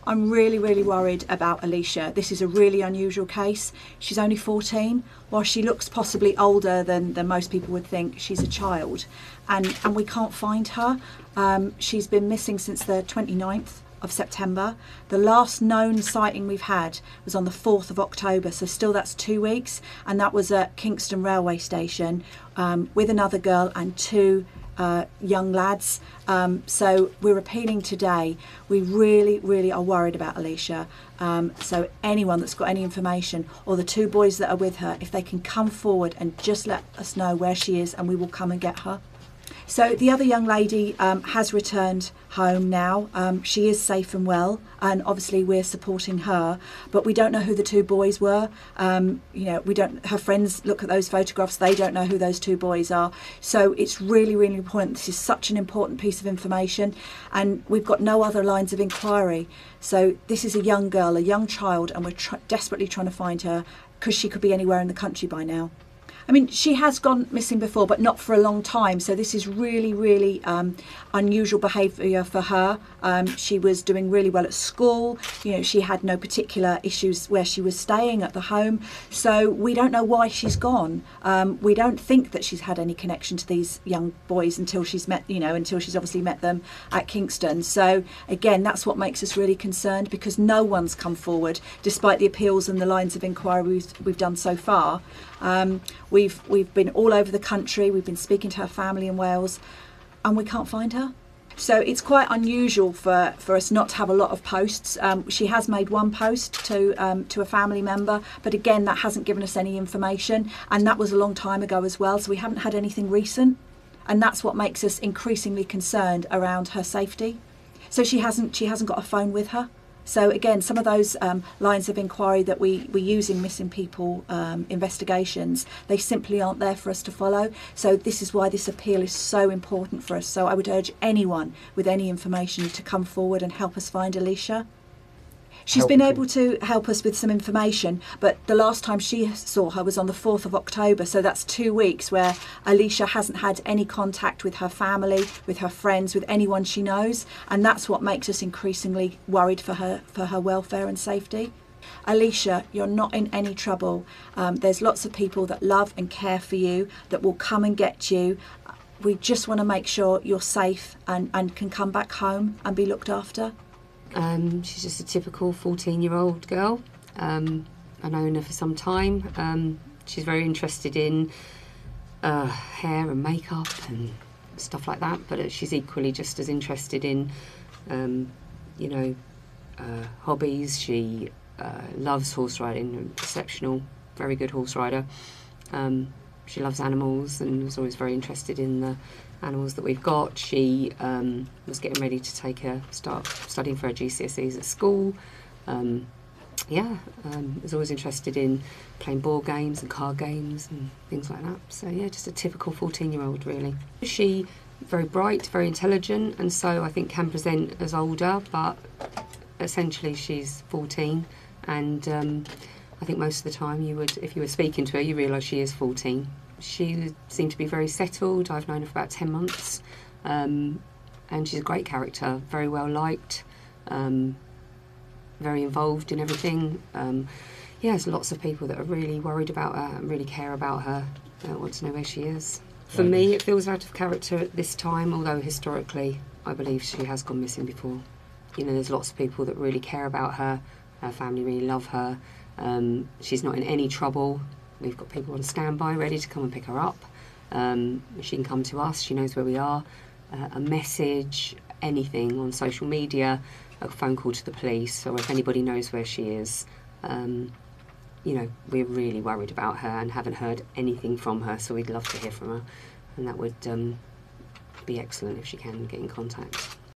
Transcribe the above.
I'm really, really worried about Elisha. This is a really unusual case. She's only 14. While she looks possibly older than most people would think, she's a child. And we can't find her. She's been missing since the 29th of September. The last known sighting we've had was on the 4th of October, so still that's 2 weeks, and that was at Kingston railway station with another girl and two young lads. So we're appealing today. We really, really are worried about Elisha. So anyone that's got any information, or the two boys that are with her, if they can come forward and just let us know where she is, and we will come and get her. So the other young lady has returned home now. She is safe and well, and obviously we're supporting her, but we don't know who the two boys were. You know, we don't, her friends look at those photographs, they don't know who those two boys are. So it's really, really important. This is such an important piece of information, and we've got no other lines of inquiry. So this is a young girl, a young child, and we're desperately trying to find her, because she could be anywhere in the country by now. I mean, she has gone missing before, but not for a long time. So this is really, really unusual behaviour for her. She was doing really well at school. You know, she had no particular issues where she was staying at the home. So we don't know why she's gone. We don't think that she's had any connection to these young boys until she's met, you know, until she's obviously met them at Kingston. So again, that's what makes us really concerned, because no one's come forward, despite the appeals and the lines of inquiry we've done so far. We've been all over the country, we've been speaking to her family in Wales, and we can't find her. So it's quite unusual for us not to have a lot of posts. She has made one post to a family member, but again, that hasn't given us any information, and that was a long time ago as well, so we haven't had anything recent, and that's what makes us increasingly concerned around her safety. So she hasn't got a phone with her. So again, some of those lines of inquiry that we use in missing people investigations, they simply aren't there for us to follow. So this is why this appeal is so important for us. So I would urge anyone with any information to come forward and help us find Elisha. She's been able to help us with some information, but the last time she saw her was on the 4th of October, so that's 2 weeks where Elisha hasn't had any contact with her family, with her friends, with anyone she knows, and that's what makes us increasingly worried for her welfare and safety. Elisha, you're not in any trouble. There's lots of people that love and care for you, that will come and get you. We just want to make sure you're safe and can come back home and be looked after. She's just a typical 14-year-old girl. I've known her for some time. She's very interested in hair and makeup and stuff like that, but she's equally just as interested in, you know, hobbies. She loves horse riding, exceptional, very good horse rider. She loves animals and was always very interested in the animals that we've got. She was getting ready to start studying for her GCSEs at school. Was always interested in playing board games and card games and things like that. So yeah, just a typical 14-year-old really. She very bright, very intelligent, and so I think can present as older, but essentially she's 14, and I think most of the time if you were speaking to her, you realise she is 14. She seemed to be very settled. I've known her for about 10 months, and she's a great character, very well liked, very involved in everything. There's lots of people that are really worried about her and really care about her, want to know where she is. For me, it feels out of character at this time, although historically I believe she has gone missing before. You know, there's lots of people that really care about her. Her family really love her. She's not in any trouble. We've got people on standby ready to come and pick her up. She can come to us, she knows where we are. A message, anything on social media, a phone call to the police, or if anybody knows where she is. You know, we're really worried about her and haven't heard anything from her, so we'd love to hear from her. And that would be excellent if she can get in contact.